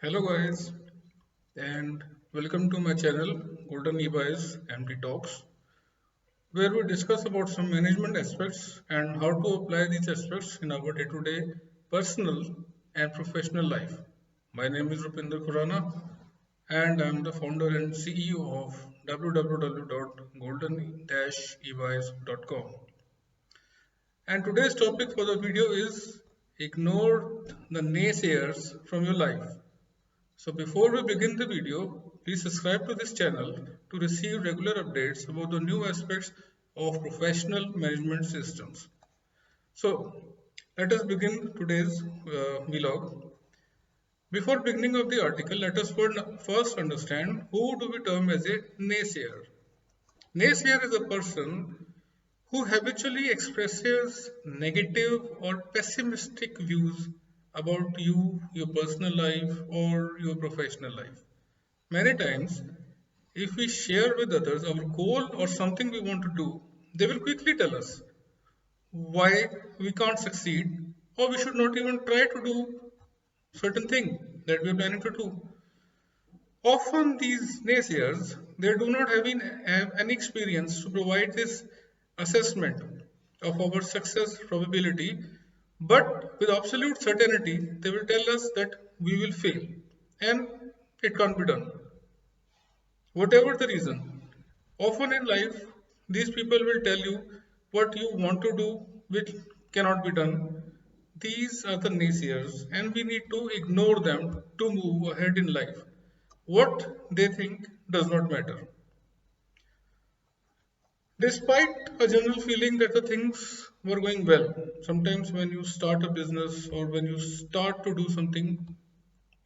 Hello guys and welcome to my channel Golden Levi's MD Talks, where we discuss about some management aspects and how to apply these aspects in our day-to-day personal and professional life. My name is Rupinder Khurana and I am the founder and CEO of www.golden-evi's.com. And today's topic for the video is ignore the naysayers from your life. So before we begin the video, please subscribe to this channel to receive regular updates about the new aspects of professional management systems. So let us begin today's vlog. Before beginning of the article, let us first understand who do we term as a naysayer. Naysayer is a person who habitually expresses negative or pessimistic views about you, your personal life, or your professional life. Many times, if we share with others our goal or something we want to do, they will quickly tell us why we can't succeed or we should not even try to do certain thing that we are planning to do. Often these naysayers, they do not have any experience to provide this assessment of our success probability, but with absolute certainty, they will tell us that we will fail and it can't be done. Whatever the reason, often in life, these people will tell you what you want to do, which cannot be done. These are the naysayers, and we need to ignore them to move ahead in life. What they think does not matter. Despite a general feeling that the things were going well, sometimes when you start a business or when you start to do something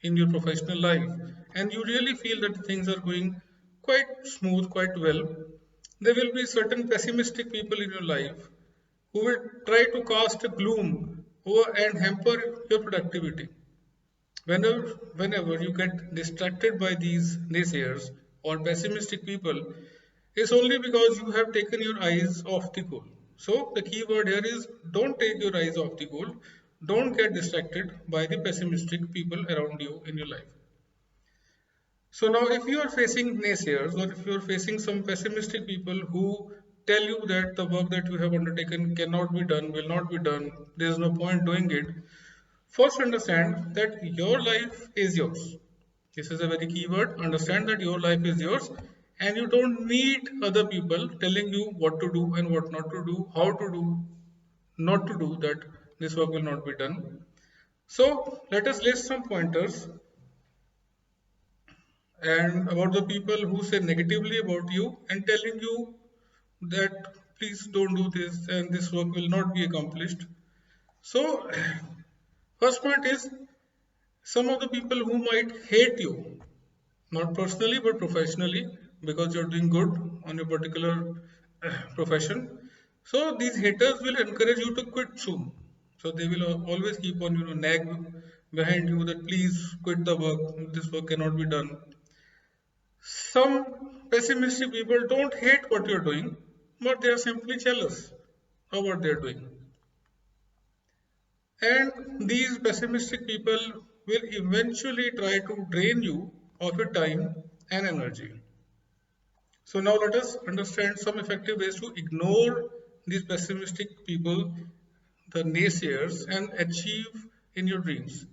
in your professional life and you really feel that things are going quite smooth, quite well, there will be certain pessimistic people in your life who will try to cast a gloom over and hamper your productivity. Whenever you get distracted by these naysayers or pessimistic people, it's only because you have taken your eyes off the goal. So the key word here is don't take your eyes off the goal. Don't get distracted by the pessimistic people around you in your life. So now if you are facing naysayers or if you are facing some pessimistic people who tell you that the work that you have undertaken cannot be done, will not be done, there is no point doing it, first understand that your life is yours. This is a very key word. Understand that your life is yours and you don't need other people telling you what to do and what not to do, how to do, not to do that this work will not be done. So let us list some pointers and about the people who say negatively about you and telling you that please don't do this and this work will not be accomplished. So first point is some of the people who might hate you, not personally but professionally, because you're doing good on your particular profession. So these haters will encourage you to quit soon. So they will always keep on nag behind you that please quit the work, this work cannot be done. Some pessimistic people don't hate what you're doing, but they are simply jealous of what they're doing. And these pessimistic people will eventually try to drain you of your time and energy. So now let us understand some effective ways to ignore these pessimistic people, the naysayers, and achieve in your dreams.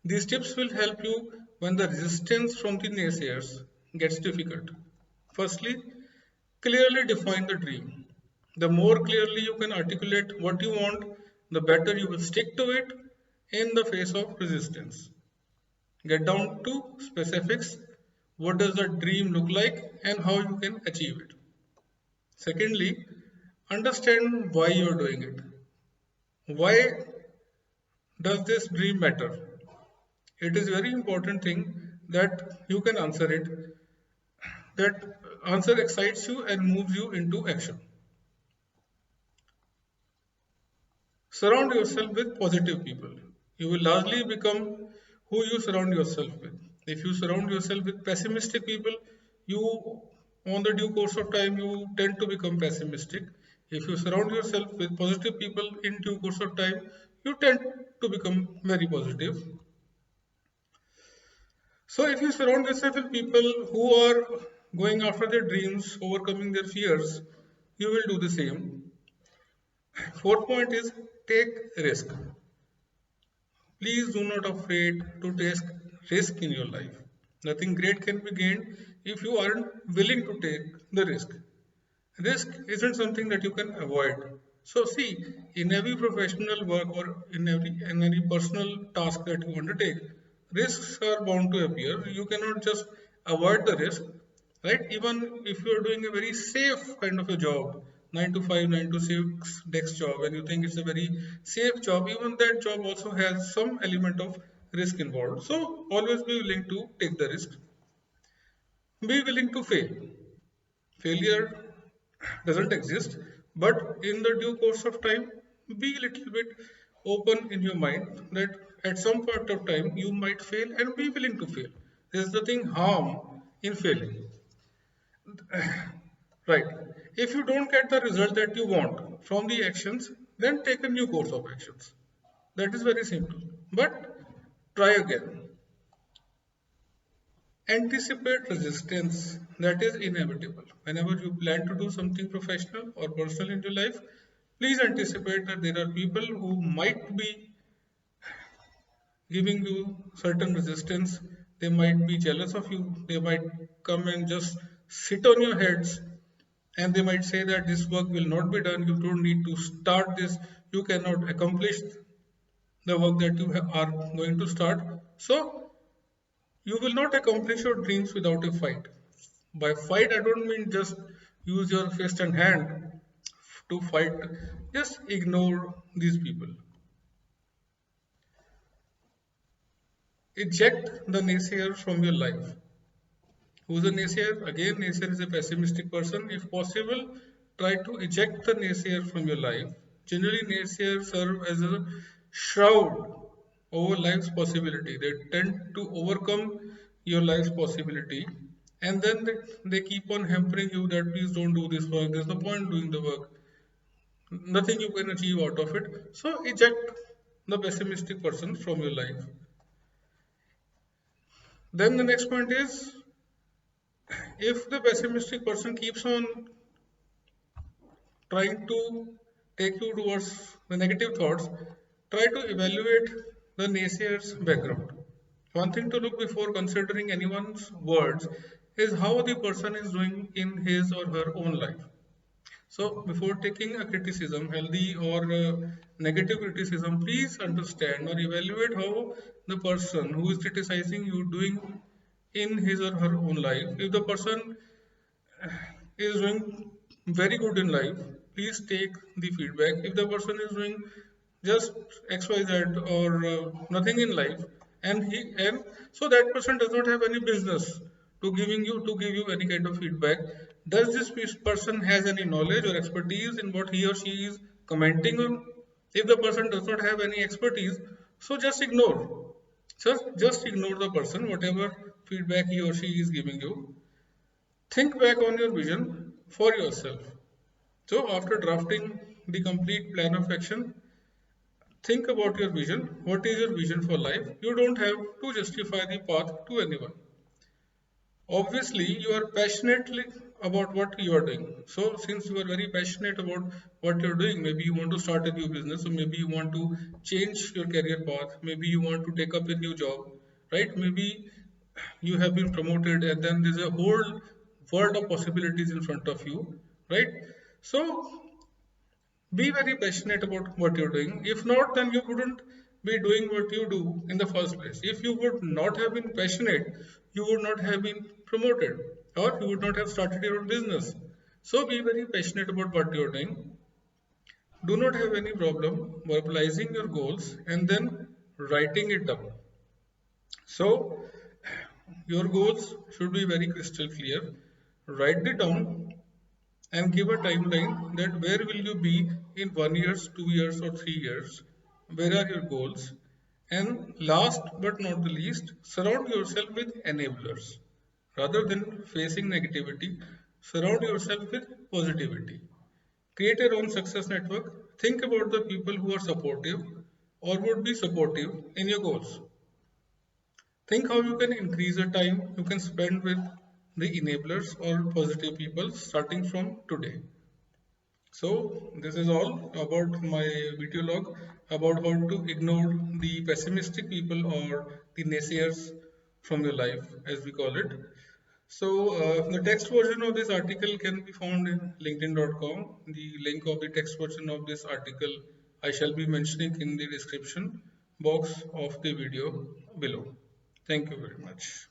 These tips will help you when the resistance from the naysayers gets difficult. Firstly, clearly define the dream. The more clearly you can articulate what you want, the better you will stick to it in the face of resistance. Get down to specifics. What does the dream look like and how you can achieve it? Secondly, understand why you're doing it. Why does this dream matter? It is very important thing that you can answer it. That answer excites you and moves you into action. Surround yourself with positive people. You will largely become who you surround yourself with. If you surround yourself with pessimistic people, you, on the due course of time, you tend to become pessimistic. If you surround yourself with positive people in due course of time, you tend to become very positive. So if you surround yourself with people who are going after their dreams, overcoming their fears, you will do the same. Fourth point is take risk. Please do not afraid to take risk in your life. Nothing great can be gained if you aren't willing to take the risk. Risk isn't something that you can avoid. So see, in every professional work or in any personal task that you undertake, risks are bound to appear. You cannot just avoid the risk, right? Even if you are doing a very safe kind of a job, 9 to 5, 9 to 6 desk job, and you think it's a very safe job, even that job also has some element of risk involved. So always be willing to take the risk. Be willing to fail. Failure doesn't exist, but in the due course of time, be a little bit open in your mind that at some point of time you might fail and be willing to fail. There's nothing harm in failing. Right. If you don't get the result that you want from the actions, then take a new course of actions. That is very simple. But try again. Anticipate resistance, that is inevitable. Whenever you plan to do something professional or personal in your life, please anticipate that there are people who might be giving you certain resistance. They might be jealous of you. They might come and just sit on your heads, and they might say that this work will not be done. You don't need to start this. You cannot accomplish the work that you are going to start. So you will not accomplish your dreams without a fight. By fight, I don't mean just use your fist and hand to fight. Just ignore these people. Eject the naysayer from your life. Who's a naysayer? Again, naysayer is a pessimistic person. If possible, try to eject the naysayer from your life. Generally, naysayers serve as a shroud over life's possibility. They tend to overcome your life's possibility, and then they keep on hampering you that please don't do this work. There's no point doing the work. Nothing you can achieve out of it. So eject the pessimistic person from your life. Then the next point is, if the pessimistic person keeps on trying to take you towards the negative thoughts, try to evaluate the naysayer's background. One thing to look before considering anyone's words is how the person is doing in his or her own life. So, before taking a criticism, healthy or negative criticism, please understand or evaluate how the person who is criticizing you doing in his or her own life. If the person is doing very good in life, please take the feedback. If the person is doing just XYZ or nothing in life, and so that person does not have any business to give you any kind of feedback. Does this person has any knowledge or expertise in what he or she is commenting on? If the person does not have any expertise, so just ignore. Just ignore the person, whatever feedback he or she is giving you. Think back on your vision for yourself. So, after drafting the complete plan of action, think about your vision. What is your vision for life? You don't have to justify the path to anyone. Obviously, you are passionately about what you are doing. So, since you are very passionate about what you're doing, maybe you want to start a new business, or maybe you want to change your career path, maybe you want to take up a new job, right? Maybe you have been promoted, and then there's a whole world of possibilities in front of you, right? So, be very passionate about what you're doing. If not, then you wouldn't be doing what you do in the first place. If you would not have been passionate, you would not have been promoted, or you would not have started your own business. So be very passionate about what you're doing. Do not have any problem verbalizing your goals and then writing it down. So your goals should be very crystal clear. Write it down and give a timeline that where will you be in 1 year, 2 years, or 3 years? Where are your goals? And last but not the least, surround yourself with enablers. Rather than facing negativity, surround yourself with positivity. Create your own success network. Think about the people who are supportive or would be supportive in your goals. Think how you can increase the time you can spend with the enablers or positive people starting from today. So this is all about my video log about how to ignore the pessimistic people or the naysayers from your life, as we call it. So the text version of this article can be found in linkedin.com. The link of the text version of this article I shall be mentioning in the description box of the video below. Thank you very much.